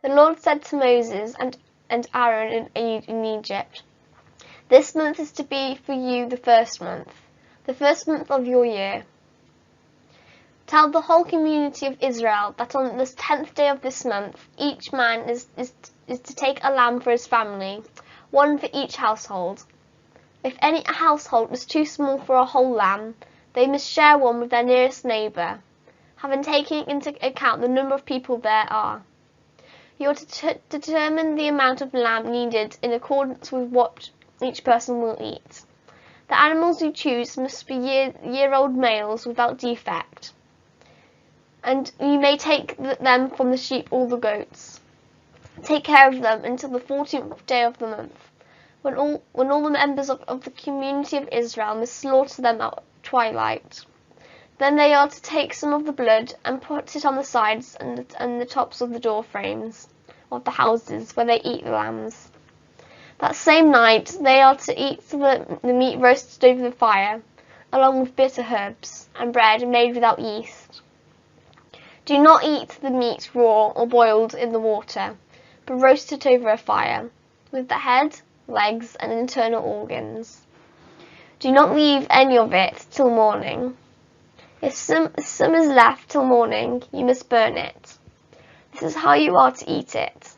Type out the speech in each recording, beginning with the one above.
The Lord said to Moses and Aaron in Egypt, "This month is to be for you the first month of your year. Tell the whole community of Israel that on the 10th day of this month, each man is to take a lamb for his family, one for each household. If any household is too small for a whole lamb, they must share one with their nearest neighbour, having taken into account the number of people there are. You are to determine the amount of lamb needed in accordance with what each person will eat. The animals you choose must be year-old males without defect, and you may take them from the sheep or the goats. Take care of them until the 14th day of the month, when all the members of the community of Israel must slaughter them at twilight. Then they are to take some of the blood and put it on the sides and the tops of the door frames of the houses where they eat the lambs. That same night they are to eat the meat roasted over the fire, along with bitter herbs and bread made without yeast. Do not eat the meat raw or boiled in the water, but roast it over a fire, with the head, legs, and internal organs. Do not leave any of it till morning. If some is left till morning, you must burn it. This is how you are to eat it: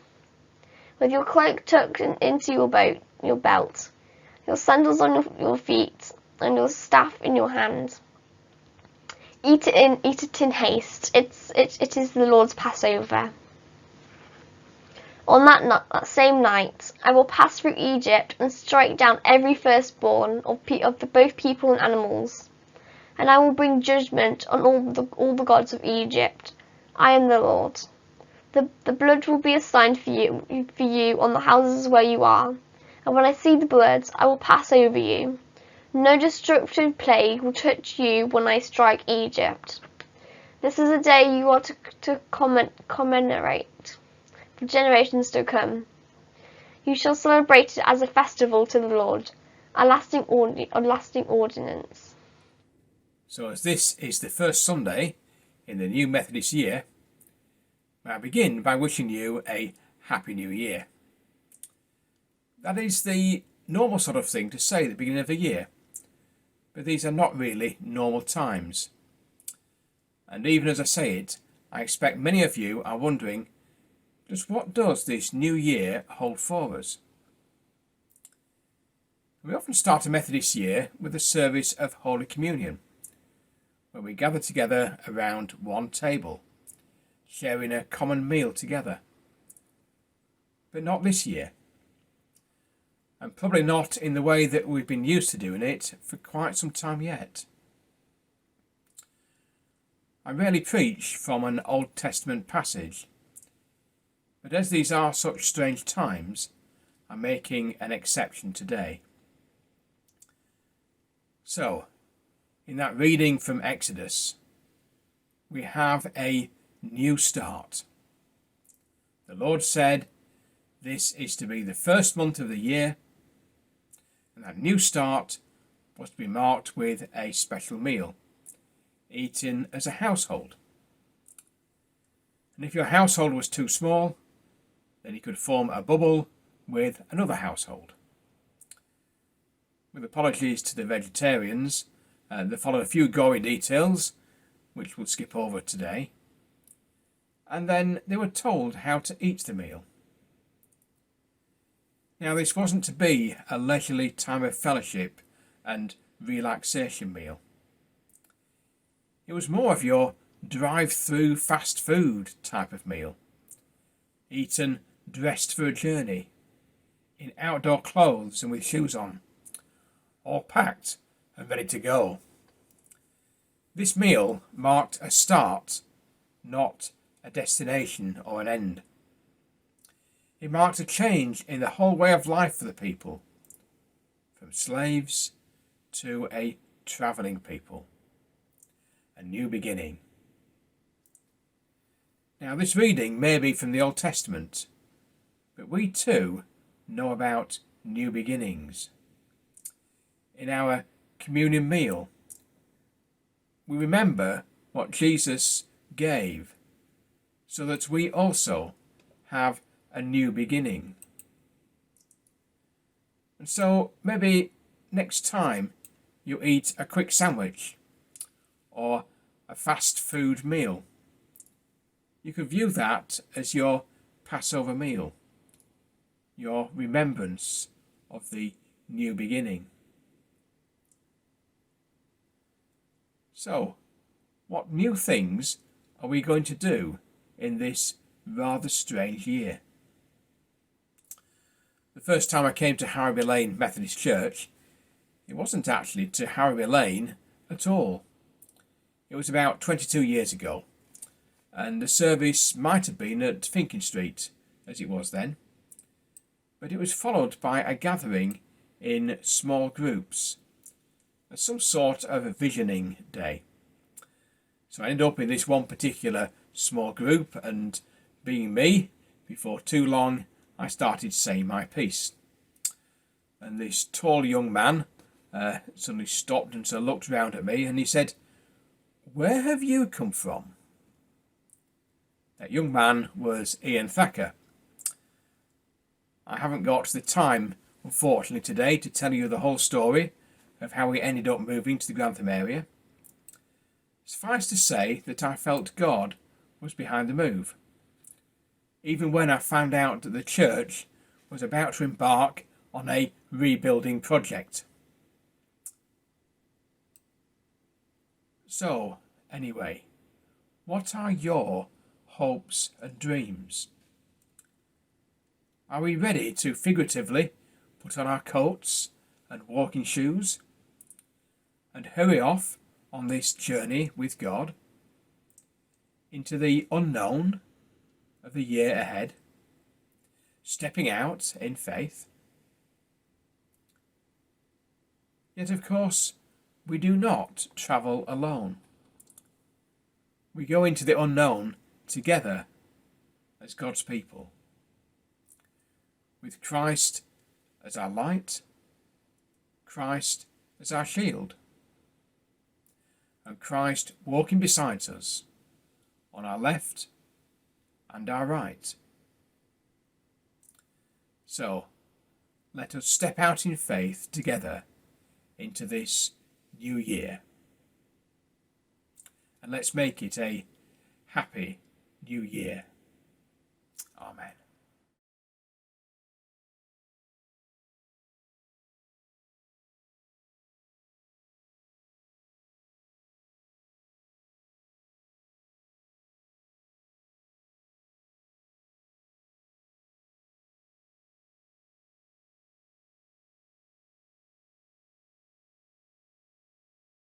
with your cloak tucked into your belt, your sandals on your feet, and your staff in your hand. Eat it in haste. It is the Lord's Passover. On that same night, I will pass through Egypt and strike down every firstborn of both people and animals. And I will bring judgment on all the gods of Egypt. I am the Lord. The blood will be a sign for you on the houses where you are. And when I see the blood, I will pass over you. No destructive plague will touch you when I strike Egypt. This is a day you are to commemorate for generations to come. You shall celebrate it as a festival to the Lord, a lasting ordinance." So as this is the first Sunday in the new Methodist year, I begin by wishing you a Happy New Year. That is the normal sort of thing to say at the beginning of the year, but these are not really normal times. And even as I say it, I expect many of you are wondering, just what does this new year hold for us? We often start a Methodist year with a service of Holy Communion, where we gather together around one table, sharing a common meal together. But not this year, and probably not in the way that we've been used to doing it for quite some time yet. I rarely preach from an Old Testament passage, but as these are such strange times, I'm making an exception today. So, in that reading from Exodus, we have a new start. The Lord said, "This is to be the first month of the year," and that new start was to be marked with a special meal, eaten as a household. And if your household was too small, then you could form a bubble with another household. With apologies to the vegetarians, there follow a few gory details, which we'll skip over today. And then they were told how to eat the meal. Now, this wasn't to be a leisurely time of fellowship and relaxation meal. It was more of your drive-through fast food type of meal, eaten dressed for a journey, in outdoor clothes and with shoes on, all packed and ready to go. This meal marked a start, not a destination or an end. It marked a change in the whole way of life for the people, from slaves to a travelling people, a new beginning. Now, this reading may be from the Old Testament, but we too know about new beginnings. In our communion meal, we remember what Jesus gave so that we also have a new beginning. And so maybe next time you eat a quick sandwich or a fast food meal, you could view that as your Passover meal, your remembrance of the new beginning. So, what new things are we going to do in this rather strange year? The first time I came to Harrowby Lane Methodist Church, it wasn't actually to Harrowby Lane at all. It was about 22 years ago, and the service might have been at Finkin Street, as it was then, but it was followed by a gathering in small groups, as some sort of a visioning day. So I ended up in this one particular small group, and being me, before too long I started saying my piece. And this tall young man suddenly stopped and so looked round at me, and he said, "Where have you come from?" That young man was Ian Thacker. I haven't got the time, unfortunately, today to tell you the whole story of how we ended up moving to the Grantham area. Suffice to say that I felt God was behind the move, even when I found out that the church was about to embark on a rebuilding project. So, anyway, what are your hopes and dreams? Are we ready to figuratively put on our coats and walking shoes and hurry off on this journey with God into the unknown of the year ahead, stepping out in faith? Yet, of course, we do not travel alone. We go into the unknown together as God's people, with Christ as our light, Christ as our shield, and Christ walking beside us on our left and our right. So, let us step out in faith together into this new year. And let's make it a happy new year.